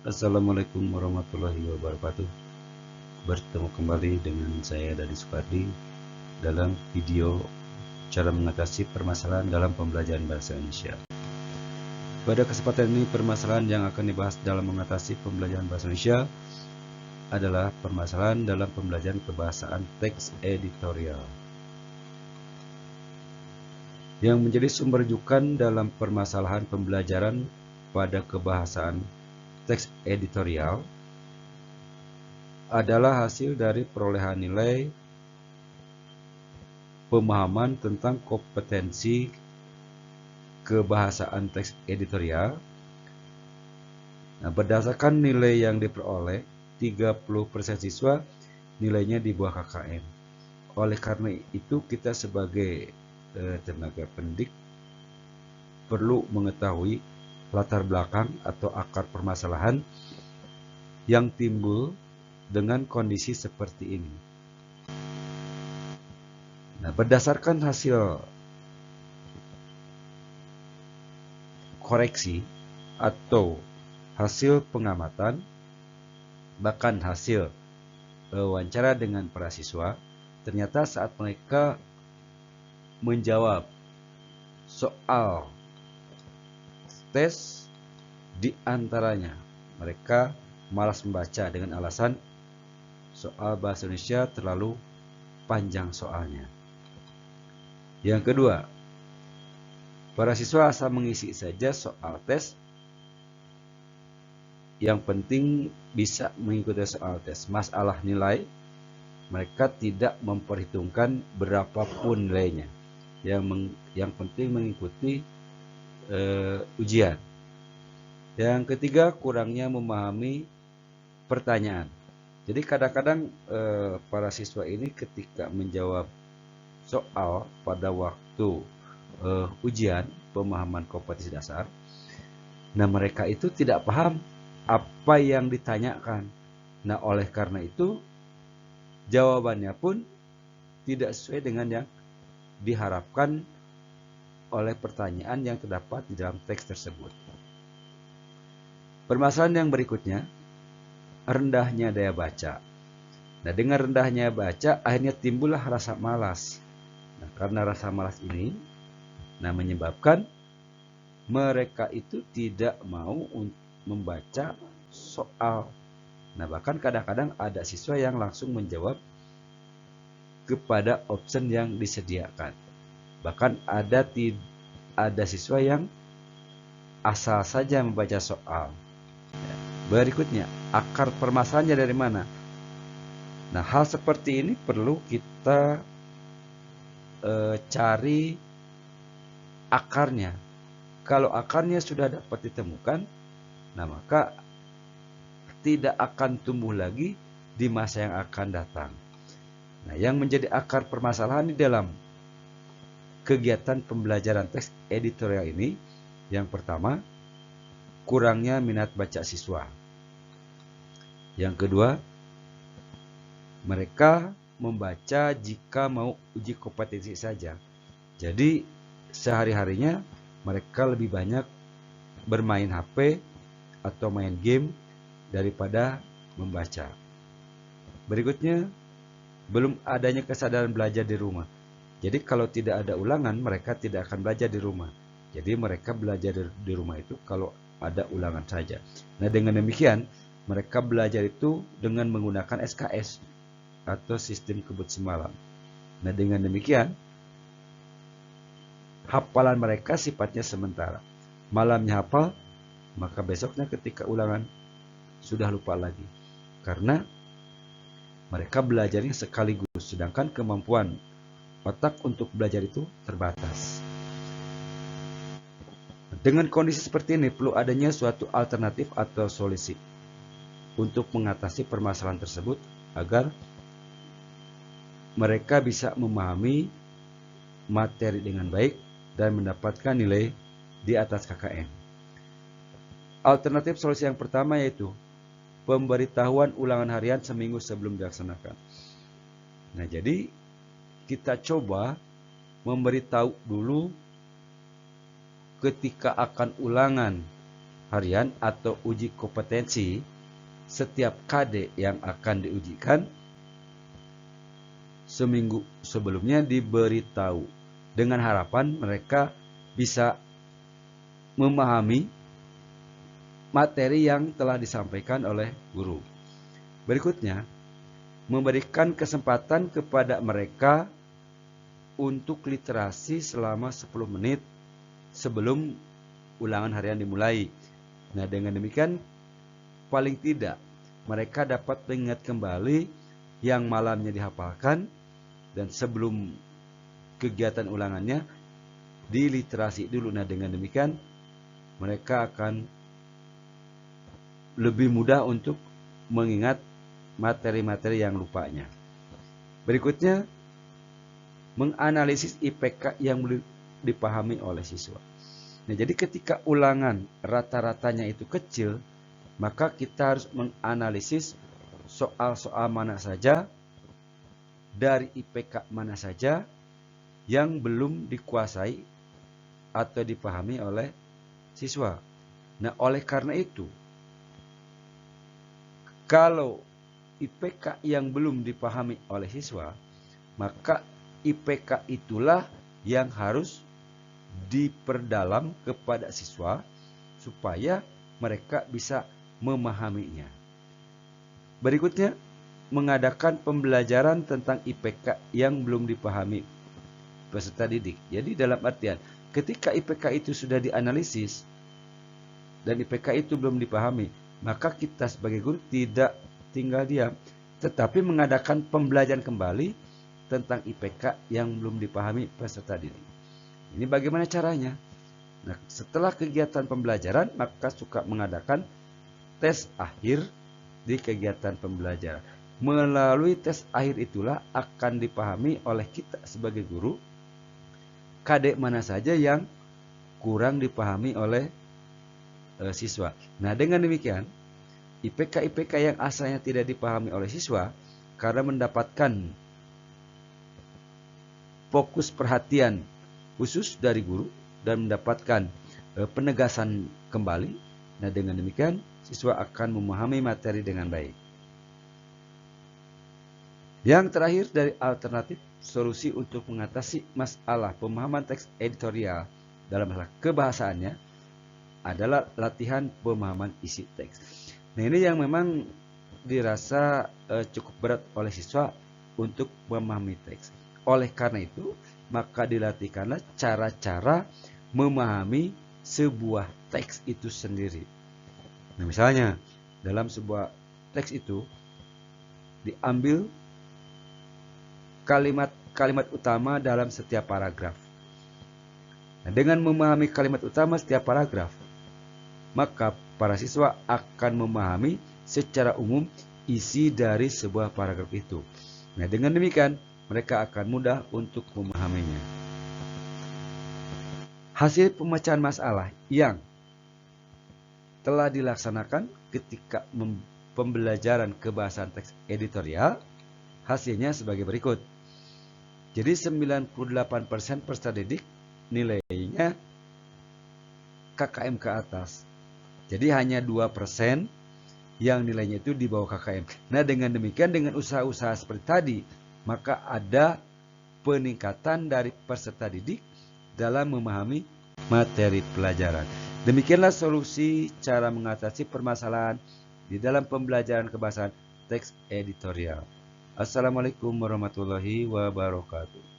Assalamualaikum warahmatullahi wabarakatuh. Bertemu kembali dengan saya Dadi Supardi dalam video cara mengatasi permasalahan dalam pembelajaran bahasa Indonesia. Pada kesempatan ini, permasalahan yang akan dibahas dalam mengatasi pembelajaran bahasa Indonesia adalah permasalahan dalam pembelajaran kebahasaan teks editorial. Yang menjadi sumber rujukan dalam permasalahan pembelajaran pada kebahasaan teks editorial adalah hasil dari perolehan nilai pemahaman tentang kompetensi kebahasaan teks editorial. Nah, berdasarkan nilai yang diperoleh, 30% siswa nilainya di bawah KKM. Oleh karena itu, kita sebagai tenaga pendidik perlu mengetahui latar belakang atau akar permasalahan yang timbul dengan kondisi seperti ini. Nah, berdasarkan hasil koreksi atau hasil pengamatan, bahkan hasil wawancara dengan para siswa, ternyata saat mereka menjawab soal tes, di antaranya mereka malas membaca dengan alasan soal bahasa Indonesia terlalu panjang soalnya. Yang kedua, para siswa asal mengisi saja soal tes, yang penting bisa mengikuti soal tes. Masalah nilai, mereka tidak memperhitungkan berapapun nilainya. Yang penting mengikuti ujian. Yang ketiga, kurangnya memahami pertanyaan. Jadi kadang-kadang para siswa ini ketika menjawab soal pada waktu ujian pemahaman kompetensi dasar, nah mereka itu tidak paham apa yang ditanyakan. Nah, oleh karena itu jawabannya pun tidak sesuai dengan yang diharapkan oleh pertanyaan yang terdapat di dalam teks tersebut. Permasalahan yang berikutnya, rendahnya daya baca. Nah, dengan rendahnya baca, akhirnya timbullah rasa malas. Nah, karena rasa malas ini, menyebabkan mereka itu tidak mau membaca soal. Nah, bahkan kadang-kadang ada siswa yang langsung menjawab kepada option yang disediakan. Bahkan ada siswa yang asal saja membaca soal. Berikutnya, akar permasalahannya dari mana? Nah, hal seperti ini perlu kita cari akarnya. Kalau akarnya sudah dapat ditemukan, nah maka tidak akan tumbuh lagi di masa yang akan datang. Nah, yang menjadi akar permasalahan di dalam kegiatan pembelajaran teks editorial ini, yang pertama, kurangnya minat baca siswa. Yang kedua, mereka membaca jika mau uji kompetensi saja. Jadi sehari-harinya mereka lebih banyak bermain HP atau main game daripada membaca. Berikutnya, belum adanya kesadaran belajar di rumah. Jadi kalau tidak ada ulangan, mereka tidak akan belajar di rumah. Jadi mereka belajar di rumah itu kalau ada ulangan saja. Nah, dengan demikian mereka belajar itu dengan menggunakan SKS atau sistem kebut semalam. Nah, dengan demikian hafalan mereka sifatnya sementara. Malamnya hafal, maka besoknya ketika ulangan sudah lupa lagi. Karena mereka belajarnya sekaligus, sedangkan kemampuan otak untuk belajar itu terbatas. Dengan kondisi seperti ini, perlu adanya suatu alternatif atau solusi untuk mengatasi permasalahan tersebut agar mereka bisa memahami materi dengan baik dan mendapatkan nilai di atas KKM. Alternatif solusi yang pertama yaitu pemberitahuan ulangan harian seminggu sebelum dilaksanakan. Nah, jadi kita coba memberitahu dulu ketika akan ulangan harian atau uji kompetensi, setiap KD yang akan diujikan seminggu sebelumnya diberitahu dengan harapan mereka bisa memahami materi yang telah disampaikan oleh guru. Berikutnya, memberikan kesempatan kepada mereka untuk literasi selama 10 menit sebelum ulangan harian dimulai. Nah, dengan demikian paling tidak mereka dapat mengingat kembali yang malamnya dihafalkan dan sebelum kegiatan ulangannya diliterasi dulu. Nah, dengan demikian mereka akan lebih mudah untuk mengingat materi-materi yang lupanya. Berikutnya, menganalisis IPK yang belum dipahami oleh siswa. Nah, jadi ketika ulangan rata-ratanya itu kecil, maka kita harus menganalisis soal-soal mana saja dari IPK mana saja yang belum dikuasai atau dipahami oleh siswa. Nah, oleh karena itu, kalau IPK yang belum dipahami oleh siswa, maka IPK itulah yang harus diperdalam kepada siswa supaya mereka bisa memahaminya. Berikutnya, mengadakan pembelajaran tentang IPK yang belum dipahami peserta didik. Jadi dalam artian, ketika IPK itu sudah dianalisis dan IPK itu belum dipahami, maka kita sebagai guru tidak tinggal diam, tetapi mengadakan pembelajaran kembali tentang IPK yang belum dipahami peserta didik. Ini bagaimana caranya? Nah, setelah kegiatan pembelajaran, maka suka mengadakan tes akhir di kegiatan pembelajaran. Melalui tes akhir itulah akan dipahami oleh kita sebagai guru KD mana saja yang kurang dipahami oleh siswa. Nah, dengan demikian, IPK-IPK yang asalnya tidak dipahami oleh siswa karena mendapatkan fokus perhatian khusus dari guru dan mendapatkan penegasan kembali. Nah, dengan demikian siswa akan memahami materi dengan baik. Yang terakhir dari alternatif solusi untuk mengatasi masalah pemahaman teks editorial dalam masalah kebahasaannya adalah latihan pemahaman isi teks. Nah, ini yang memang dirasa cukup berat oleh siswa untuk memahami teks. Oleh karena itu, maka dilatihkanlah cara-cara memahami sebuah teks itu sendiri. Nah, misalnya dalam sebuah teks itu diambil kalimat-kalimat utama dalam setiap paragraf. Nah, dengan memahami kalimat utama setiap paragraf, maka para siswa akan memahami secara umum isi dari sebuah paragraf itu. Nah, dengan demikian mereka akan mudah untuk memahaminya. Hasil pemecahan masalah yang telah dilaksanakan ketika pembelajaran kebahasaan teks editorial hasilnya sebagai berikut. Jadi 98% peserta didik nilainya KKM ke atas. Jadi hanya 2% yang nilainya itu di bawah KKM. Nah, dengan demikian dengan usaha-usaha seperti tadi, maka ada peningkatan dari peserta didik dalam memahami materi pelajaran. Demikianlah solusi cara mengatasi permasalahan di dalam pembelajaran kebahasaan teks editorial. Assalamualaikum warahmatullahi wabarakatuh.